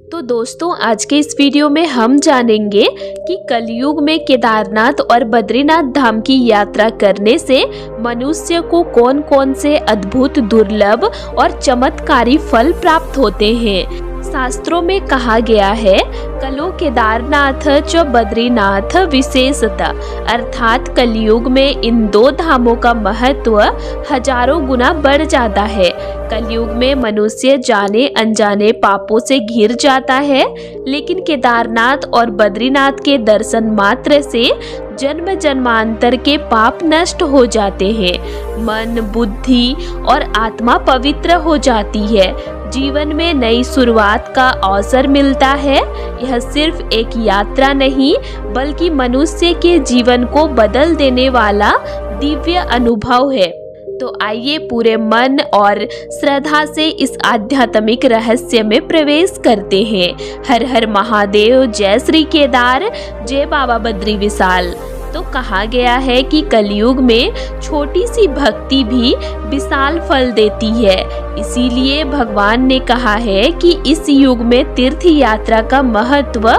तो दोस्तों, आज के इस वीडियो में हम जानेंगे कि कलयुग में केदारनाथ और बद्रीनाथ धाम की यात्रा करने से मनुष्य को कौन कौन से अद्भुत, दुर्लभ और चमत्कारी फल प्राप्त होते हैं। शास्त्रों में कहा गया है, कलो केदारनाथ च बद्रीनाथ विशेषतः, अर्थात कलयुग में इन दो धामों का महत्व हजारों गुना बढ़ जाता है। कलयुग में मनुष्य जाने अनजाने पापों से घिर जाता है, लेकिन केदारनाथ और बद्रीनाथ के दर्शन मात्र से जन्म जन्मांतर के पाप नष्ट हो जाते हैं। मन, बुद्धि और आत्मा पवित्र हो जाती है। जीवन में नई शुरुआत का अवसर मिलता है। यह सिर्फ एक यात्रा नहीं, बल्कि मनुष्य के जीवन को बदल देने वाला दिव्य अनुभव है। तो आइए पूरे मन और श्रद्धा से इस आध्यात्मिक रहस्य में प्रवेश करते हैं। हर हर महादेव, जय श्री केदार, जय बाबा बद्री विशाल। तो कहा गया है कि कलयुग में छोटी सी भक्ति भी विशाल फल देती है। इसीलिए भगवान ने कहा है कि इस युग में तीर्थ यात्रा का महत्व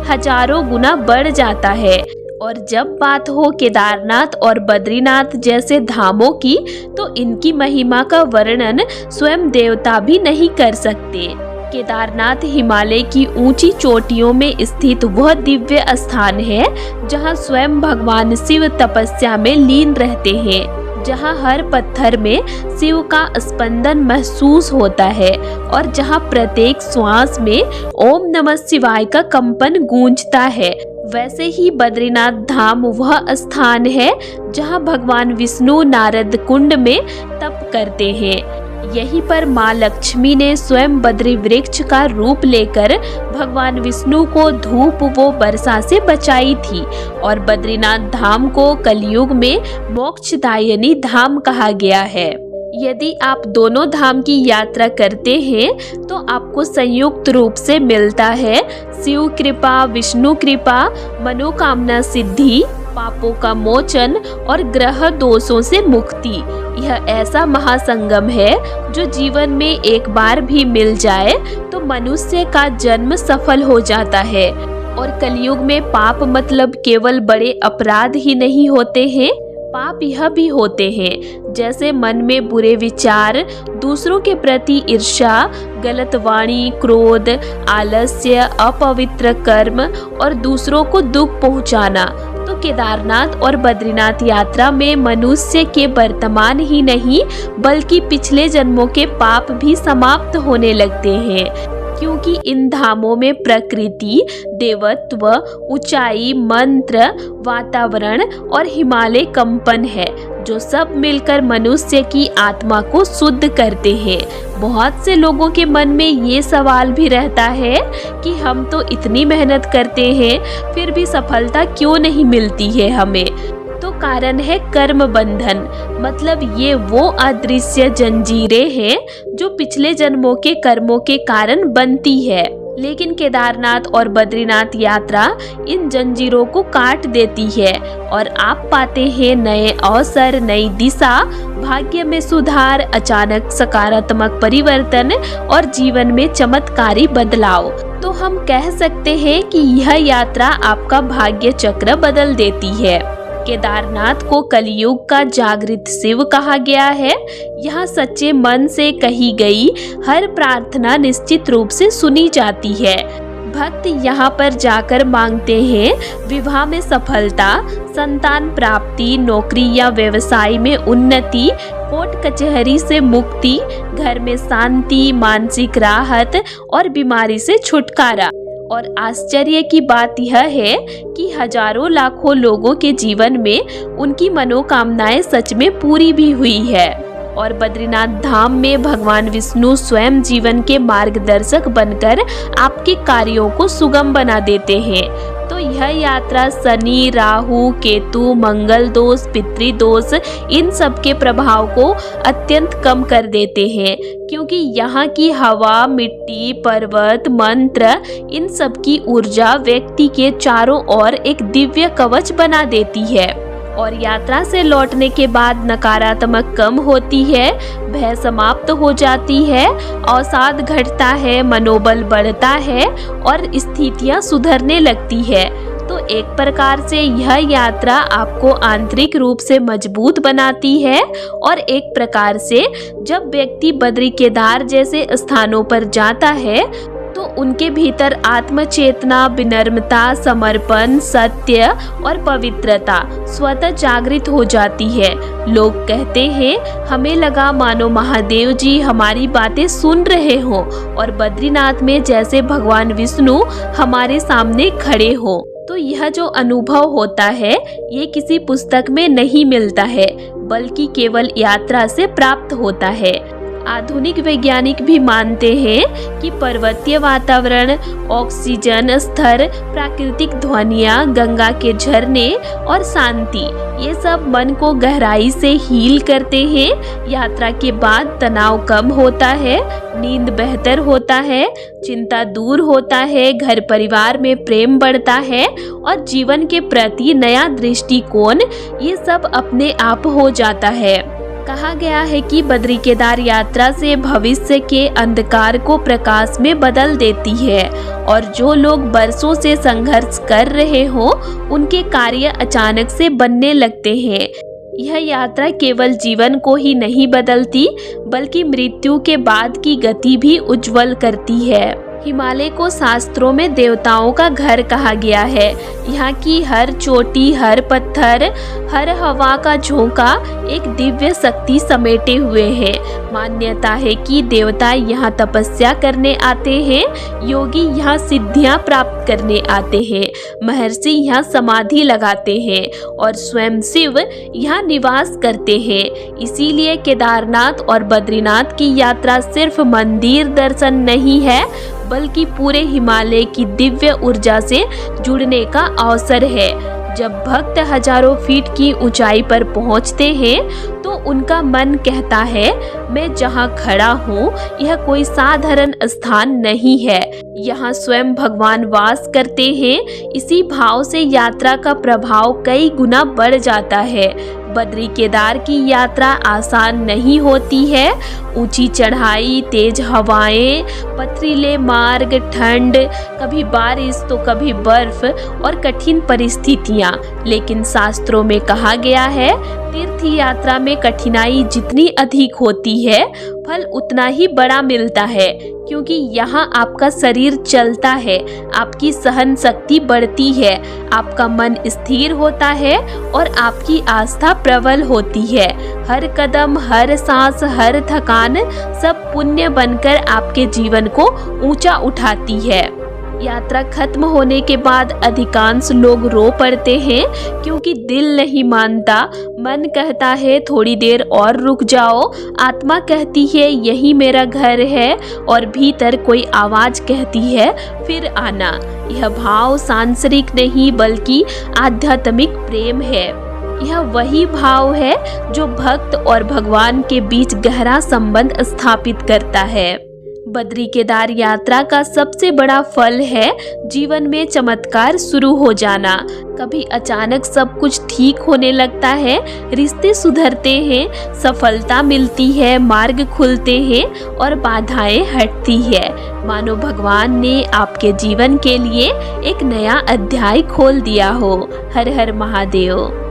हजारों गुना बढ़ जाता है। और जब बात हो केदारनाथ और बद्रीनाथ जैसे धामों की, तो इनकी महिमा का वर्णन स्वयं देवता भी नहीं कर सकते। केदारनाथ हिमालय की ऊंची चोटियों में स्थित वह दिव्य स्थान है जहां स्वयं भगवान शिव तपस्या में लीन रहते हैं, जहां हर पत्थर में शिव का स्पंदन महसूस होता है और जहां प्रत्येक श्वास में ओम नमः शिवाय का कंपन गूंजता है। वैसे ही बद्रीनाथ धाम वह स्थान है जहां भगवान विष्णु नारद कुंड में तप करते हैं। यहीं पर माँ लक्ष्मी ने स्वयं बद्री वृक्ष का रूप लेकर भगवान विष्णु को धूप व वर्षा से बचाई थी। और बद्रीनाथ धाम को कलयुग में मोक्षदायिनी धाम कहा गया है। यदि आप दोनों धाम की यात्रा करते हैं तो आपको संयुक्त रूप से मिलता है शिव कृपा, विष्णु कृपा, मनोकामना सिद्धि, पापों का मोचन और ग्रह दोषों से मुक्ति। यह ऐसा महासंगम है जो जीवन में एक बार भी मिल जाए तो मनुष्य का जन्म सफल हो जाता है। और कलयुग में पाप मतलब केवल बड़े अपराध ही नहीं होते हैं, पाप यह भी होते हैं जैसे मन में बुरे विचार, दूसरों के प्रति ईर्ष्या, गलत वाणी, क्रोध, आलस्य, अपवित्र कर्म और दूसरों को दुख पहुंचाना। तो केदारनाथ और बद्रीनाथ यात्रा में मनुष्य के वर्तमान ही नहीं बल्कि पिछले जन्मों के पाप भी समाप्त होने लगते हैं, क्योंकि इन धामों में प्रकृति, देवत्व, ऊंचाई, मंत्र, वातावरण और हिमालय कंपन है, जो सब मिलकर मनुष्य की आत्मा को शुद्ध करते हैं। बहुत से लोगों के मन में ये सवाल भी रहता है कि हम तो इतनी मेहनत करते हैं, फिर भी सफलता क्यों नहीं मिलती है हमें। तो कारण है कर्म बंधन, मतलब ये वो अदृश्य जंजीरें हैं जो पिछले जन्मों के कर्मों के कारण बनती है। लेकिन केदारनाथ और बद्रीनाथ यात्रा इन जंजीरों को काट देती है और आप पाते हैं नए अवसर, नई दिशा, भाग्य में सुधार, अचानक सकारात्मक परिवर्तन और जीवन में चमत्कारी बदलाव। तो हम कह सकते हैं कि यह यात्रा आपका भाग्य चक्र बदल देती है। केदारनाथ को कलयुग का जागृत शिव कहा गया है। यहाँ सच्चे मन से कही गई हर प्रार्थना निश्चित रूप से सुनी जाती है। भक्त यहाँ पर जाकर मांगते हैं विवाह में सफलता, संतान प्राप्ति, नौकरी या व्यवसाय में उन्नति, कोर्ट कचहरी से मुक्ति, घर में शांति, मानसिक राहत और बीमारी से छुटकारा। और आश्चर्य की बात यह है कि हजारों लाखों लोगों के जीवन में उनकी मनोकामनाएं सच में पूरी भी हुई है। और बद्रीनाथ धाम में भगवान विष्णु स्वयं जीवन के मार्गदर्शक बनकर आपके कार्यों को सुगम बना देते हैं। तो यह यात्रा शनि, राहु, केतु, मंगल दोष, पितृदोष, इन सब के प्रभाव को अत्यंत कम कर देते हैं, क्योंकि यहाँ की हवा, मिट्टी, पर्वत, मंत्र, इन सब की ऊर्जा व्यक्ति के चारों ओर एक दिव्य कवच बना देती है। और यात्रा से लौटने के बाद नकारात्मक कम होती है, भय समाप्त हो जाती है, अवसाद घटता है, मनोबल बढ़ता है और स्थितियां सुधरने लगती है। तो एक प्रकार से यह यात्रा आपको आंतरिक रूप से मजबूत बनाती है और एक प्रकार से जब व्यक्ति बद्री केदार जैसे स्थानों पर जाता है तो उनके भीतर आत्मचेतना, विनम्रता, समर्पण, सत्य और पवित्रता स्वतः जागृत हो जाती है। लोग कहते हैं हमें लगा मानो महादेव जी हमारी बातें सुन रहे हों और बद्रीनाथ में जैसे भगवान विष्णु हमारे सामने खड़े हों। तो यह जो अनुभव होता है ये किसी पुस्तक में नहीं मिलता है बल्कि केवल यात्रा से प्राप्त होता है। आधुनिक वैज्ञानिक भी मानते हैं कि पर्वतीय वातावरण, ऑक्सीजन स्तर, प्राकृतिक ध्वनियाँ, गंगा के झरने और शांति ये सब मन को गहराई से हील करते हैं। यात्रा के बाद तनाव कम होता है, नींद बेहतर होता है, चिंता दूर होता है, घर परिवार में प्रेम बढ़ता है और जीवन के प्रति नया दृष्टिकोण ये सब अपने आप हो जाता है। कहा गया है कि बद्री केदार यात्रा से भविष्य के अंधकार को प्रकाश में बदल देती है और जो लोग बरसों से संघर्ष कर रहे हो उनके कार्य अचानक से बनने लगते हैं। यह यात्रा केवल जीवन को ही नहीं बदलती बल्कि मृत्यु के बाद की गति भी उज्जवल करती है। हिमालय को शास्त्रों में देवताओं का घर कहा गया है। यहाँ की हर चोटी, हर पत्थर, हर हवा का झोंका एक दिव्य शक्ति समेटे हुए है। मान्यता है कि देवता यहाँ तपस्या करने आते हैं, योगी यहाँ सिद्धियाँ प्राप्त करने आते हैं, महर्षि यहाँ समाधि लगाते हैं और स्वयं शिव यहाँ निवास करते हैं। इसीलिए केदारनाथ और बद्रीनाथ की यात्रा सिर्फ मंदिर दर्शन नहीं है बल्कि पूरे हिमालय की दिव्य ऊर्जा से जुड़ने का अवसर है। जब भक्त हजारों फीट की ऊंचाई पर पहुंचते हैं तो उनका मन कहता है मैं जहां खड़ा हूं यह कोई साधारण स्थान नहीं है, यहाँ स्वयं भगवान वास करते हैं। इसी भाव से यात्रा का प्रभाव कई गुना बढ़ जाता है। बद्री केदार की यात्रा आसान नहीं होती है। ऊंची चढ़ाई, तेज हवाएं, पथरीले मार्ग, ठंड, कभी बारिश तो कभी बर्फ और कठिन परिस्थितियां। लेकिन शास्त्रों में कहा गया है तीर्थ यात्रा में कठिनाई जितनी अधिक होती है फल उतना ही बड़ा मिलता है, क्योंकि यहाँ आपका शरीर चलता है, आपकी सहन शक्ति बढ़ती है, आपका मन स्थिर होता है और आपकी आस्था प्रबल होती है। हर कदम, हर सांस, हर थकान सब पुण्य बनकर आपके जीवन को ऊंचा उठाती है। यात्रा खत्म होने के बाद अधिकांश लोग रो पड़ते हैं क्योंकि दिल नहीं मानता। मन कहता है थोड़ी देर और रुक जाओ, आत्मा कहती है यही मेरा घर है और भीतर कोई आवाज कहती है फिर आना। यह भाव सांसारिक नहीं बल्कि आध्यात्मिक प्रेम है। यह वही भाव है जो भक्त और भगवान के बीच गहरा संबंध स्थापित करता है। बद्री केदार यात्रा का सबसे बड़ा फल है जीवन में चमत्कार शुरू हो जाना। कभी अचानक सब कुछ ठीक होने लगता है, रिश्ते सुधरते हैं, सफलता मिलती है, मार्ग खुलते हैं और बाधाएं हटती है। मानो भगवान ने आपके जीवन के लिए एक नया अध्याय खोल दिया हो। हर हर महादेव।